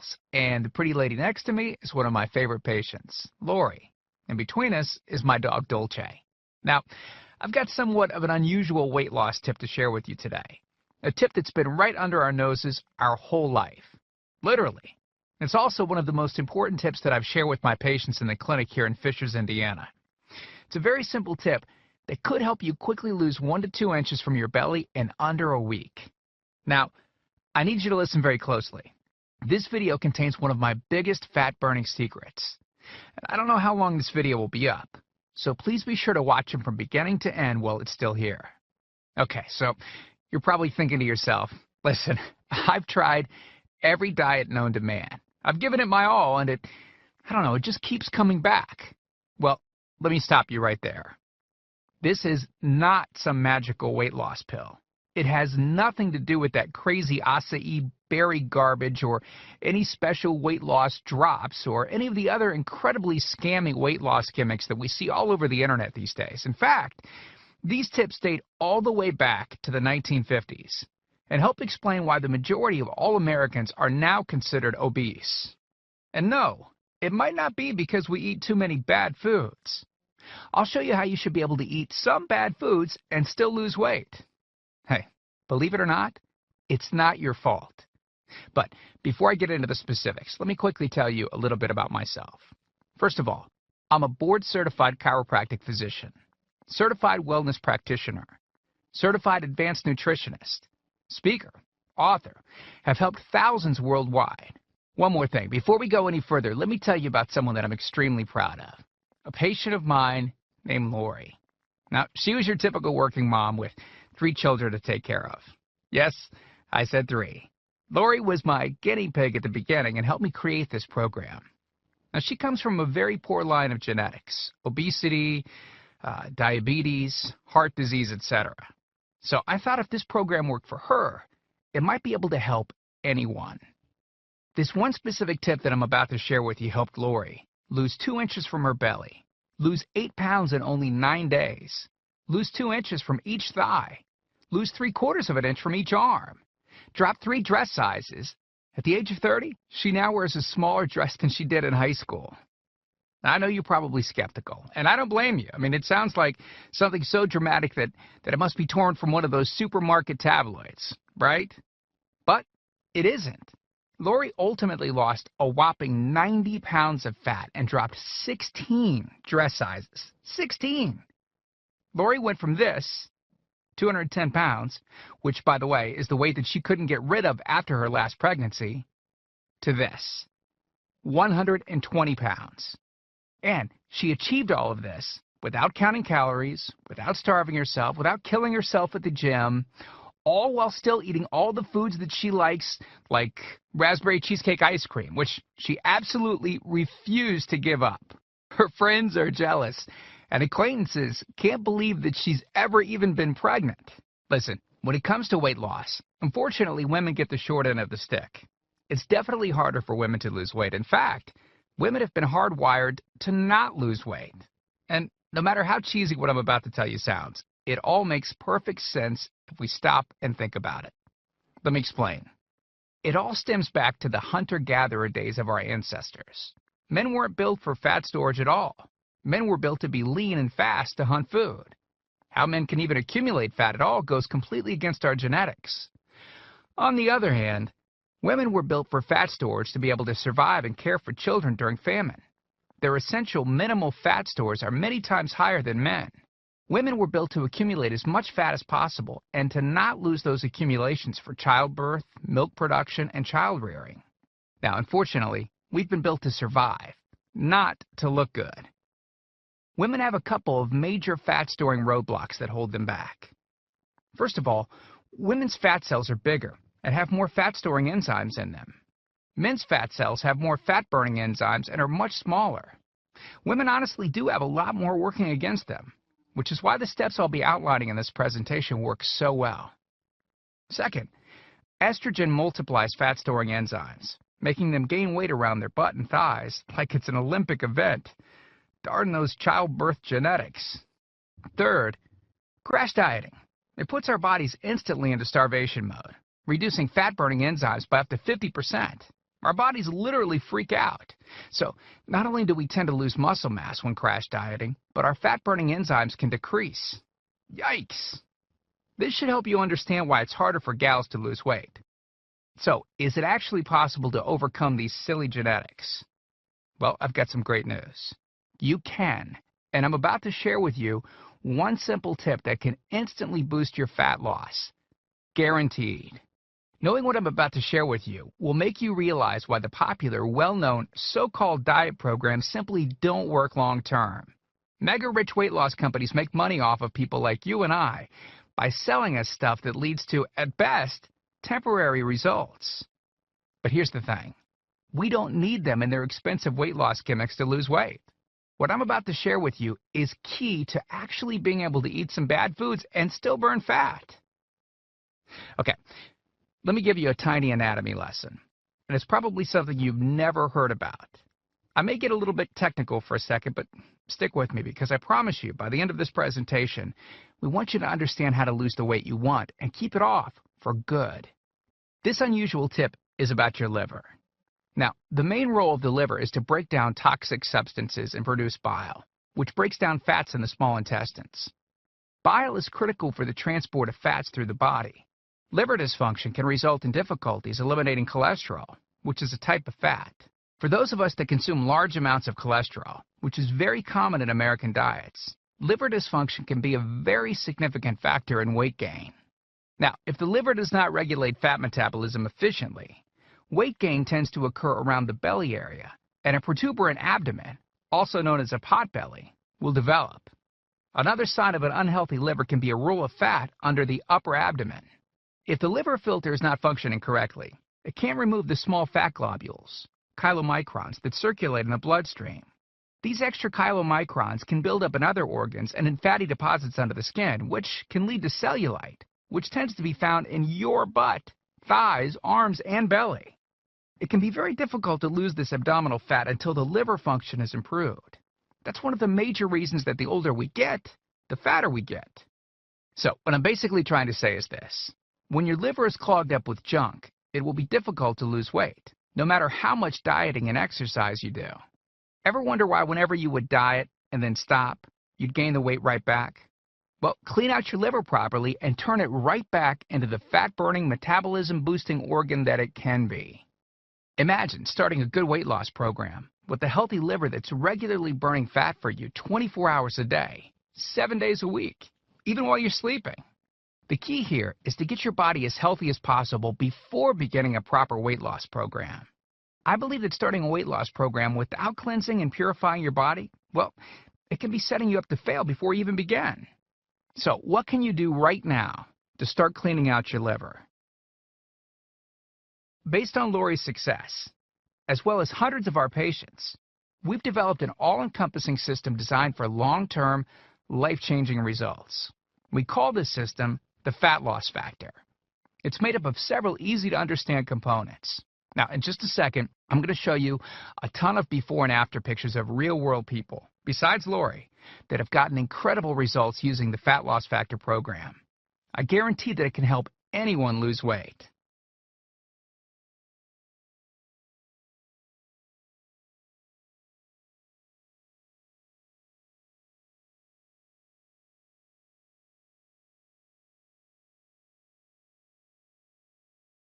pills, and the pretty lady next to me is one of my favorite patients, Lori. And between us is my dog, Dolce. Now, I've got somewhat of an unusual weight loss tip to share with you today. A tip that's been right under our noses our whole life. Literally. It's also one of the most important tips that I've shared with my patients in the clinic here in Fishers, Indiana. It's a very simple tip that could help you quickly lose 1 to 2 inches from your belly in under a week. Now, I need you to listen very closely. This video contains one of my biggest fat-burning secrets. I don't know how long this video will be up, so please be sure to watch it from beginning to end while it's still here. Okay, so you're probably thinking to yourself, listen, I've tried every diet known to man. I've given it my all, and it just keeps coming back. Well, let me stop you right there. This is not some magical weight loss pill. It has nothing to do with that crazy acai berry garbage or any special weight loss drops or any of the other incredibly scammy weight loss gimmicks that we see all over the internet these days. In fact, these tips date all the way back to the 1950s and help explain why the majority of all Americans are now considered obese. And no, it might not be because we eat too many bad foods. I'll show you how you should be able to eat some bad foods and still lose weight. Hey, believe it or not, it's not your fault. But before I get into the specifics, let me quickly tell you a little bit about myself. First of all, I'm a board-certified chiropractic physician, certified wellness practitioner, certified advanced nutritionist, speaker, author, have helped thousands worldwide. One more thing, before we go any further, let me tell you about someone that I'm extremely proud of, a patient of mine named Lori. Now, she was your typical working mom with 3 children to take care of. Yes, I said 3. Lori was my guinea pig at the beginning and helped me create this program. Now, she comes from a very poor line of genetics, obesity, diabetes, heart disease, etc. So I thought if this program worked for her, it might be able to help anyone. This one specific tip that I'm about to share with you helped Lori lose 2 inches from her belly, lose 8 pounds in only 9 days, lose 2 inches from each thigh, lose 3/4 of an inch from each arm, drop 3 dress sizes. At the age of 30, she now wears a smaller dress than she did in high school. Now, I know you're probably skeptical, and I don't blame you. I mean, it sounds like something so dramatic that it must be torn from one of those supermarket tabloids, right? But it isn't. Lori ultimately lost a whopping 90 pounds of fat and dropped 16 dress sizes. 16! Lori went from this, 210 pounds, which, by the way, is the weight that she couldn't get rid of after her last pregnancy, to this, 120 pounds. And she achieved all of this without counting calories, without starving herself, without killing herself at the gym, all while still eating all the foods that she likes, like raspberry cheesecake ice cream, which she absolutely refused to give up. Her friends are jealous, and acquaintances can't believe that she's ever even been pregnant. Listen, when it comes to weight loss, unfortunately, women get the short end of the stick. It's definitely harder for women to lose weight. In fact, women have been hardwired to not lose weight. And no matter how cheesy what I'm about to tell you sounds, it all makes perfect sense if we stop and think about it. Let me explain. It all stems back to the hunter-gatherer days of our ancestors. Men weren't built for fat storage at all. Men were built to be lean and fast to hunt food. How men can even accumulate fat at all goes completely against our genetics. On the other hand, women were built for fat storage to be able to survive and care for children during famine. Their essential minimal fat stores are many times higher than men. Women were built to accumulate as much fat as possible and to not lose those accumulations for childbirth, milk production, and child rearing. Now, unfortunately, we've been built to survive, not to look good. Women have a couple of major fat-storing roadblocks that hold them back. First of all, women's fat cells are bigger and have more fat-storing enzymes in them. Men's fat cells have more fat-burning enzymes and are much smaller. Women honestly do have a lot more working against them, which is why the steps I'll be outlining in this presentation work so well. Second, estrogen multiplies fat-storing enzymes, making them gain weight around their butt and thighs like it's an Olympic event. Darn those childbirth genetics. Third, crash dieting. It puts our bodies instantly into starvation mode, reducing fat-burning enzymes by up to 50%. Our bodies literally freak out. So not only do we tend to lose muscle mass when crash dieting, but our fat-burning enzymes can decrease. Yikes! This should help you understand why it's harder for gals to lose weight. So, is it actually possible to overcome these silly genetics? Well, I've got some great news. You can, and I'm about to share with you one simple tip that can instantly boost your fat loss. Guaranteed. Knowing what I'm about to share with you will make you realize why the popular, well-known, so-called diet programs simply don't work long-term. Mega-rich weight loss companies make money off of people like you and I by selling us stuff that leads to, at best, temporary results. But here's the thing. We don't need them in their expensive weight loss gimmicks to lose weight. What I'm about to share with you is key to actually being able to eat some bad foods and still burn fat. Okay, let me give you a tiny anatomy lesson. And it's probably something you've never heard about. I may get a little bit technical for a second, but stick with me because I promise you, by the end of this presentation, we want you to understand how to lose the weight you want and keep it off for good. This unusual tip is about your liver. Now, the main role of the liver is to break down toxic substances and produce bile, which breaks down fats in the small intestines. Bile is critical for the transport of fats through the body. Liver dysfunction can result in difficulties eliminating cholesterol, which is a type of fat. For those of us that consume large amounts of cholesterol, which is very common in American diets, liver dysfunction can be a very significant factor in weight gain. Now, if the liver does not regulate fat metabolism efficiently, weight gain tends to occur around the belly area, and a protuberant abdomen, also known as a potbelly, will develop. Another sign of an unhealthy liver can be a roll of fat under the upper abdomen. If the liver filter is not functioning correctly, it can't remove the small fat globules, chylomicrons, that circulate in the bloodstream. These extra chylomicrons can build up in other organs and in fatty deposits under the skin, which can lead to cellulite, which tends to be found in your butt, thighs, arms, and belly. It can be very difficult to lose this abdominal fat until the liver function is improved. That's one of the major reasons that the older we get, the fatter we get. So, what I'm basically trying to say is this. When your liver is clogged up with junk, it will be difficult to lose weight, no matter how much dieting and exercise you do. Ever wonder why whenever you would diet and then stop, you'd gain the weight right back? Well, clean out your liver properly and turn it right back into the fat-burning, metabolism-boosting organ that it can be. Imagine starting a good weight loss program with a healthy liver that's regularly burning fat for you 24 hours a day, 7 days a week, even while you're sleeping. The key here is to get your body as healthy as possible before beginning a proper weight loss program. I believe that starting a weight loss program without cleansing and purifying your body, well, it can be setting you up to fail before you even begin. So, what can you do right now to start cleaning out your liver? Based on Lori's success, as well as hundreds of our patients, we've developed an all-encompassing system designed for long-term, life-changing results. We call this system the Fat Loss Factor. It's made up of several easy-to-understand components. Now, in just a second, I'm going to show you a ton of before and after pictures of real-world people, besides Lori, that have gotten incredible results using the Fat Loss Factor program. I guarantee that it can help anyone lose weight.